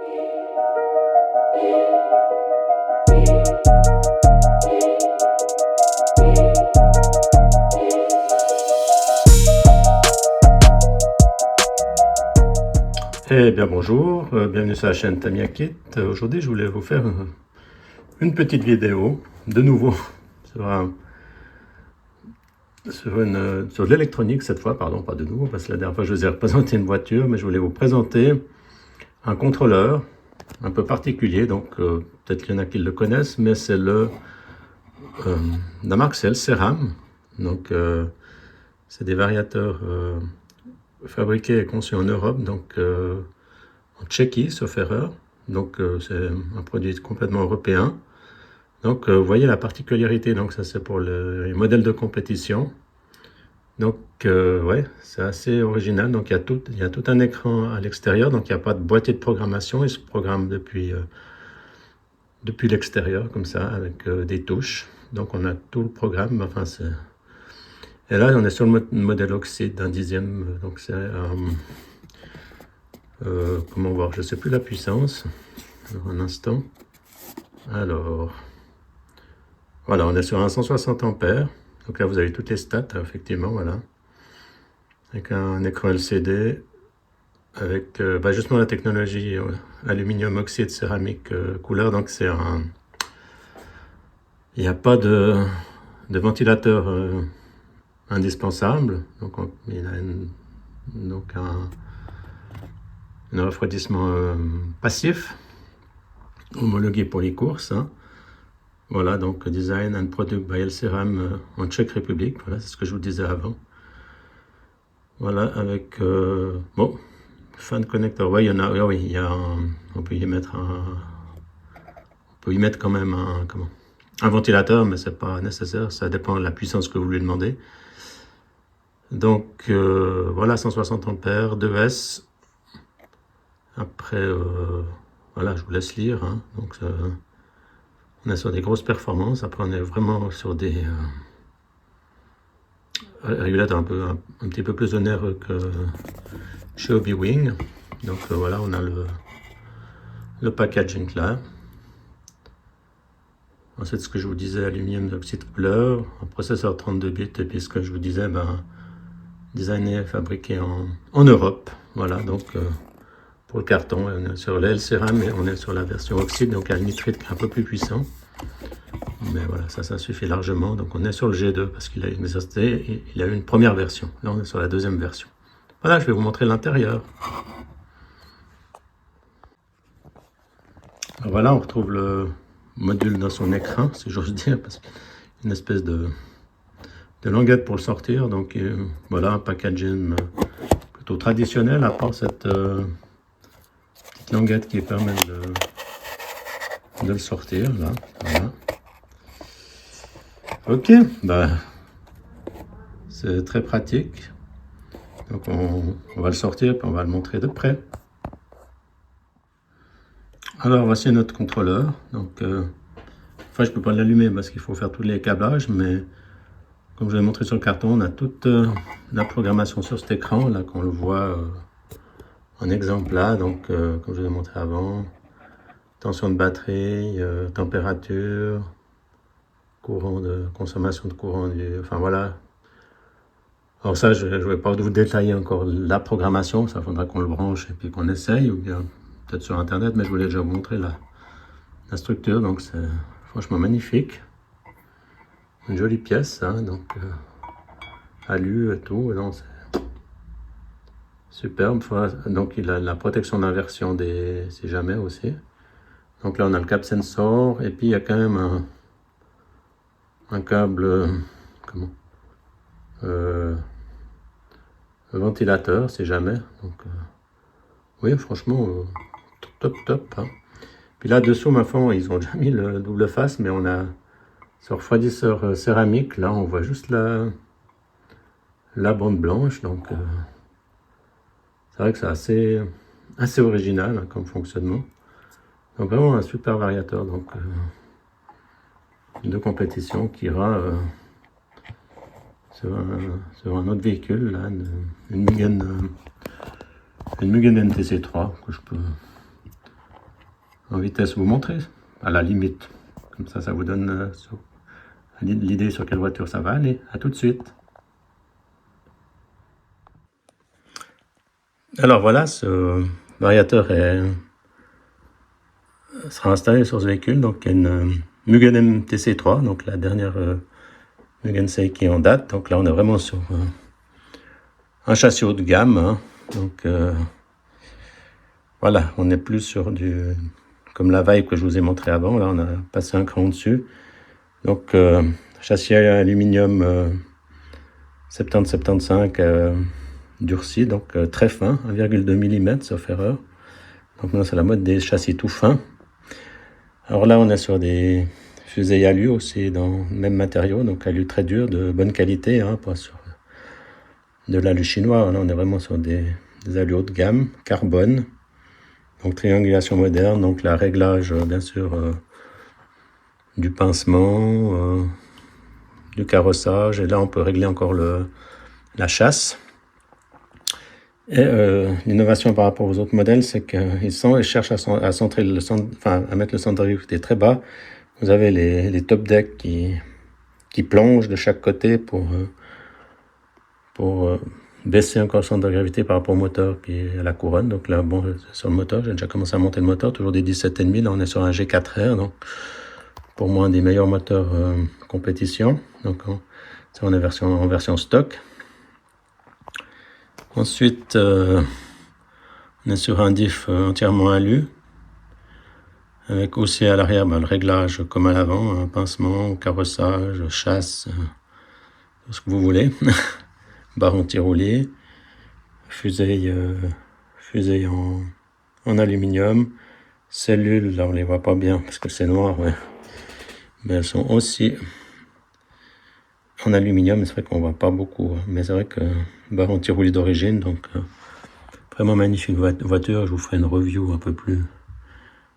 Eh bien bonjour, bienvenue sur la chaîne Tamiya Kit. Aujourd'hui je voulais vous faire une petite vidéo, de nouveau, sur de l'électronique cette fois, pardon, pas de nouveau, parce que la dernière fois je vous ai représenté une voiture, mais je voulais vous présenter un contrôleur un peu particulier, donc peut-être qu'il y en a qui le connaissent, mais c'est la marque c'est le Ceram, donc c'est des variateurs fabriqués et conçus en Europe, donc en Tchéquie, sauf erreur. Donc c'est un produit complètement européen. Donc vous voyez la particularité, donc ça c'est pour les modèles de compétition. Donc ouais, c'est assez original. Donc il y a tout un écran à l'extérieur, donc il n'y a pas de boîtier de programmation, il se programme depuis l'extérieur comme ça, avec des touches. Donc on a tout le programme, enfin c'est... Et là on est sur le modèle oxyde d'un 10e, donc c'est... comment voir, je ne sais plus la puissance. Alors, un instant. Alors, voilà, on est sur un 160 ampères. Donc là, vous avez toutes les stats, effectivement, voilà. Avec un écran LCD, avec justement la technologie aluminium oxyde céramique couleur. Donc c'est un... Il n'y a pas de ventilateur indispensable. Donc il a un refroidissement passif, homologué pour les courses. Hein. Voilà, donc Design and Product by LCeram en Tchèque République. Voilà, c'est ce que je vous disais avant. Voilà, avec bon, fan connector. Ouais, il y en a. Oui, il y a on peut y mettre quand même un ventilateur, mais c'est pas nécessaire. Ça dépend de la puissance que vous lui demandez. Donc voilà, 160 ampères, 2S. Après, voilà, je vous laisse lire. Hein. Donc, on est sur des grosses performances. Après, on est vraiment sur des régulateurs un petit peu plus onéreux que chez Hobbywing. Donc, voilà, on a le packaging là. Ensuite, ce que je vous disais, aluminium d'oxyde couleur, un processeur 32 bits, et puis ce que je vous disais, designé, fabriqué en Europe. Voilà, donc... pour le carton, on est sur le LCeram et on est sur la version oxyde, donc un nitride qui est un peu plus puissant. Mais voilà, ça suffit largement. Donc on est sur le G2 parce qu'il a existé et il a eu une première version. Là on est sur la deuxième version. Voilà, je vais vous montrer l'intérieur. Voilà, on retrouve le module dans son écran, si j'ose dire, parce qu'il y a une espèce de languette pour le sortir. Donc voilà, un packaging plutôt traditionnel, à part cette... languette qui permet de le sortir là, voilà. Ok, c'est très pratique. Donc on va le sortir puis on va le montrer de près. Alors voici notre contrôleur. Donc enfin je peux pas l'allumer parce qu'il faut faire tous les câblages, mais comme je l'ai montré sur le carton, on a toute la programmation sur cet écran là qu'on le voit en exemple là, donc comme je vous ai montré avant, tension de batterie, température, consommation de courant, enfin voilà. Alors ça, je ne vais pas vous détailler encore la programmation, ça faudra qu'on le branche et puis qu'on essaye, ou bien peut-être sur internet, mais je voulais déjà vous montrer la structure, donc c'est franchement magnifique. Une jolie pièce, hein, donc alu et tout, c'est superbe. Donc il a la protection d'inversion si jamais aussi. Donc là on a le cap sensor et puis il y a quand même un câble ventilateur si jamais. Donc oui franchement top. Hein. Puis là dessous ma foi ils ont déjà mis le double face, mais on a ce refroidisseur céramique. Là on voit juste la bande blanche, donc c'est vrai que c'est assez original hein, comme fonctionnement. Donc vraiment un super variateur donc de compétition qui ira sur un autre véhicule là, une Mugen NTC3 que je peux en vitesse vous montrer, à la limite. Comme ça vous donne l'idée sur quelle voiture ça va aller. À tout de suite. Alors voilà, ce variateur sera installé sur ce véhicule. Donc il y a une Mugen MTC3, donc la dernière Mugen Sei qui est en date. Donc là on est vraiment sur un châssis haut de gamme. Hein. Donc voilà, on n'est plus sur comme la Vibe que je vous ai montré avant. Là on a passé un cran au-dessus. Donc châssis aluminium 70-75 durci, donc très fin, 1,2 mm sauf erreur. Donc maintenant c'est la mode des châssis tout fins. Alors là on est sur des fusées alu aussi dans le même matériau, donc alu très dur, de bonne qualité, hein, pas sur de l'alu chinois. Là on est vraiment sur des alu haut de gamme, carbone, donc triangulation moderne, donc la réglage bien sûr du pincement, du carrossage, et là on peut régler encore la chasse. Et l'innovation par rapport aux autres modèles, c'est qu'ils cherchent à centrer le centre, enfin à mettre le centre de gravité très bas. Vous avez les top decks qui plongent de chaque côté pour baisser encore le centre de gravité par rapport au moteur qui est à la couronne. Donc là, bon, sur le moteur, j'ai déjà commencé à monter le moteur, toujours des 17,5. Là, on est sur un G4R, donc pour moi un des meilleurs moteurs compétition. Donc c'est en version stock. Ensuite, on est sur un diff entièrement alu, avec aussi à l'arrière le réglage comme à l'avant, un pincement, carrossage, chasse, tout ce que vous voulez. Barre anti-roulis, fusée en aluminium, cellules, là on les voit pas bien parce que c'est noir, ouais. Mais elles sont aussi en aluminium, c'est vrai qu'on voit pas beaucoup, hein. Mais c'est vrai que barre anti-roulis d'origine, donc vraiment magnifique voiture. Je vous ferai une review un peu plus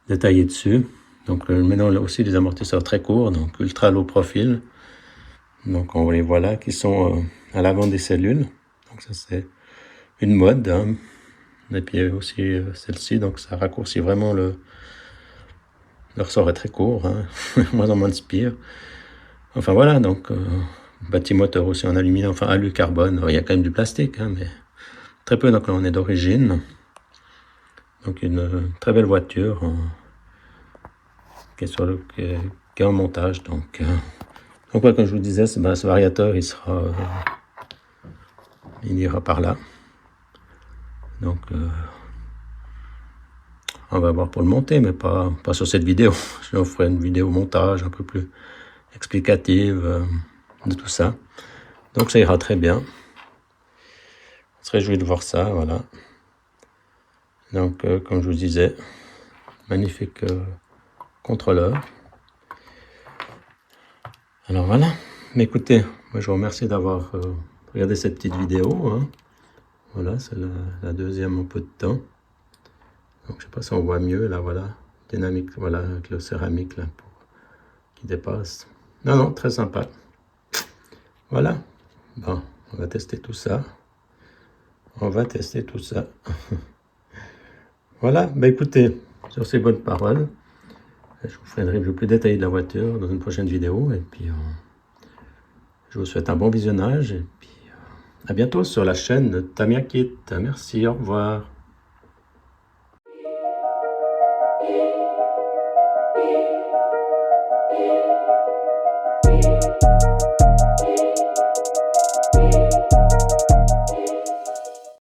détaillée dessus. Donc maintenant aussi des amortisseurs très courts, donc ultra low profil. Donc on les voit là qui sont à l'avant des cellules. Donc ça c'est une mode, hein. Et puis aussi celle-ci, donc ça raccourcit vraiment le ressort est très court, hein. Moins en moins de spire. Enfin voilà, donc bâtimoteur aussi en aluminium, enfin alu carbone. Il y a quand même du plastique, hein, mais très peu. Donc là on est d'origine. Donc une très belle voiture qui est en montage. Donc ouais, comme je vous disais, ce variateur il ira par là. Donc on va voir pour le monter, mais pas sur cette vidéo. Je vous ferai une vidéo montage un peu plus explicative de tout ça. Donc ça ira très bien. On se réjouit de voir ça, voilà. Donc comme je vous disais, magnifique contrôleur. Alors voilà, mais écoutez, moi je vous remercie d'avoir regardé cette petite vidéo, hein. Voilà, c'est la deuxième en peu de temps. Donc je sais pas si on voit mieux, là voilà, dynamique, voilà, avec le céramique là, qui dépasse. Non, très sympa. Voilà, bon, on va tester tout ça. Voilà, bah écoutez, sur ces bonnes paroles, je vous ferai une review plus détaillée de la voiture dans une prochaine vidéo. Et puis, je vous souhaite un bon visionnage. Et puis, à bientôt sur la chaîne Tamiya Kit. Merci, au revoir.